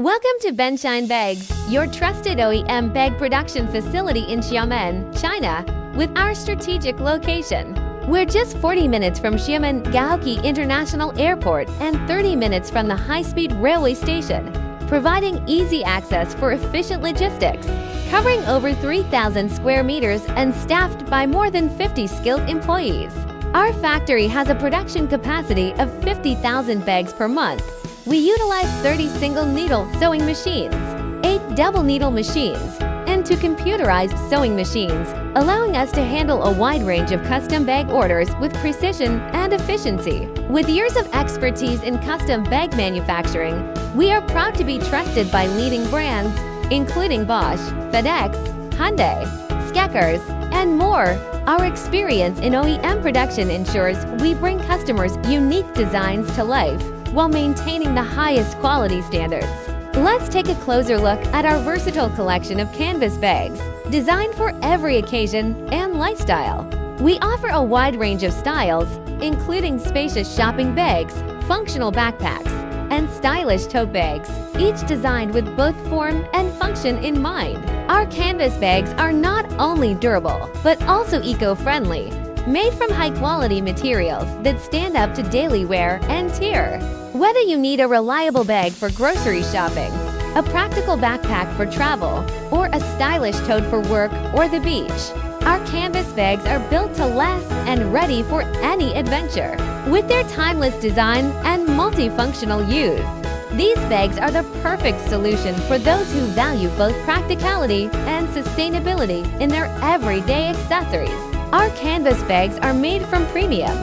Welcome to Benshine Bags, your trusted OEM bag production facility in Xiamen, China, with our strategic location. We're just 40 minutes from Xiamen Gaoqi International Airport and 30 minutes from the high-speed railway station, providing easy access for efficient logistics. Covering over 3,000 square meters and staffed by more than 50 skilled employees. Our factory has a production capacity of 50,000 bags per month. We utilize 30 single needle sewing machines, 8 double needle machines, and 2 computerized sewing machines, allowing us to handle a wide range of custom bag orders with precision and efficiency. With years of expertise in custom bag manufacturing, we are proud to be trusted by leading brands, including Bosch, FedEx, Hyundai, Skechers, and more. Our experience in OEM production ensures we bring customers' unique designs to life while maintaining the highest quality standards. Let's take a closer look at our versatile collection of canvas bags, designed for every occasion and lifestyle. We offer a wide range of styles, including spacious shopping bags, functional backpacks, and stylish tote bags, each designed with both form and function in mind. Our canvas bags are not only durable, but also eco-friendly, made from high-quality materials that stand up to daily wear and tear. Whether you need a reliable bag for grocery shopping, a practical backpack for travel, or a stylish tote for work or the beach, our canvas bags are built to last and ready for any adventure. With their timeless design and multifunctional use, these bags are the perfect solution for those who value both practicality and sustainability in their everyday accessories. Our canvas bags are made from premium,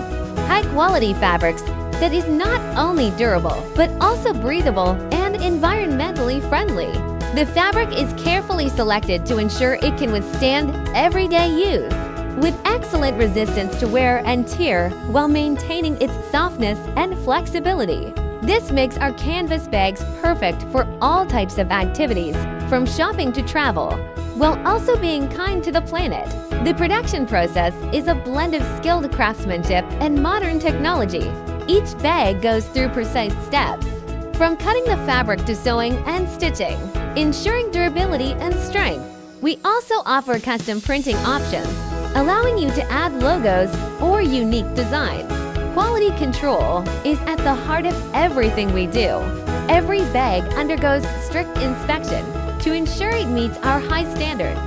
high-quality fabrics that is not only durable, but also breathable and environmentally friendly. The fabric is carefully selected to ensure it can withstand everyday use, with excellent resistance to wear and tear while maintaining its softness and flexibility. This makes our canvas bags perfect for all types of activities, from shopping to travel, while also being kind to the planet. The production process is a blend of skilled craftsmanship and modern technology. Each bag goes through precise steps, from cutting the fabric to sewing and stitching, ensuring durability and strength. We also offer custom printing options, allowing you to add logos or unique designs. Quality control is at the heart of everything we do. Every bag undergoes strict inspection to ensure it meets our high standards.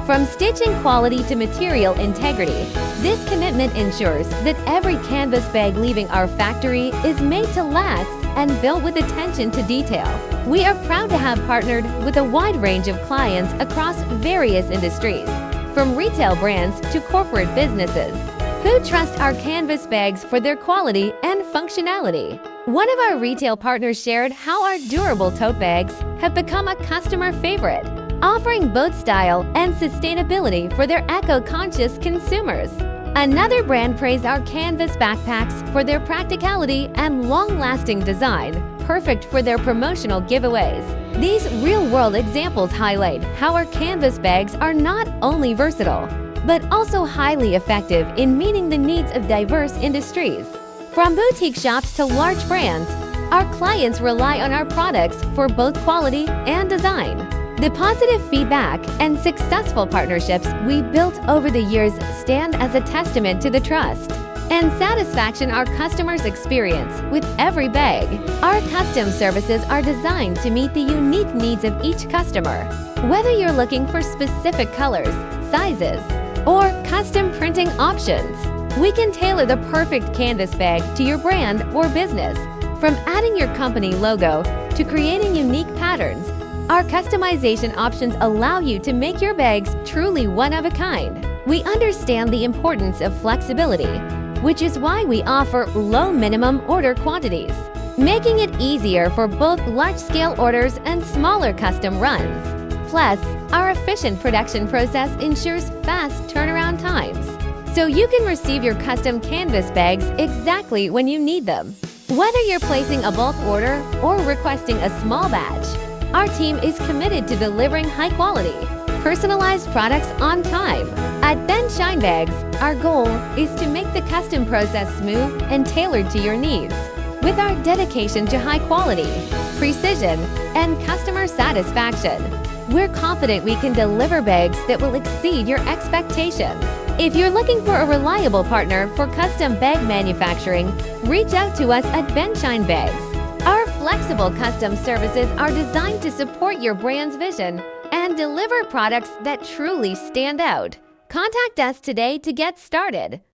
From stitching quality to material integrity, this commitment ensures that every canvas bag leaving our factory is made to last and built with attention to detail. We are proud to have partnered with a wide range of clients across various industries, from retail brands to corporate businesses, who trust our canvas bags for their quality and functionality. One of our retail partners shared how our durable tote bags have become a customer favorite, offering both style and sustainability for their eco-conscious consumers. Another brand praised our canvas backpacks for their practicality and long-lasting design, perfect for their promotional giveaways. These real-world examples highlight how our canvas bags are not only versatile, but also highly effective in meeting the needs of diverse industries. From boutique shops to large brands, our clients rely on our products for both quality and design. The positive feedback and successful partnerships we built over the years stand as a testament to the trust and satisfaction our customers experience with every bag. Our custom services are designed to meet the unique needs of each customer. Whether you're looking for specific colors, sizes, or custom printing options, we can tailor the perfect canvas bag to your brand or business. From adding your company logo to creating unique patterns, our customization options allow you to make your bags truly one of a kind. We understand the importance of flexibility, which is why we offer low minimum order quantities, making it easier for both large-scale orders and smaller custom runs. Plus, our efficient production process ensures fast turnaround times, so you can receive your custom canvas bags exactly when you need them. Whether you're placing a bulk order or requesting a small batch, our team is committed to delivering high-quality, personalized products on time. At Benshine Bags, our goal is to make the custom process smooth and tailored to your needs. With our dedication to high quality, precision, and customer satisfaction. We're confident we can deliver bags that will exceed your expectations. If you're looking for a reliable partner for custom bag manufacturing, reach out to us at Benshine Bags. Our flexible custom services are designed to support your brand's vision and deliver products that truly stand out. Contact us today to get started.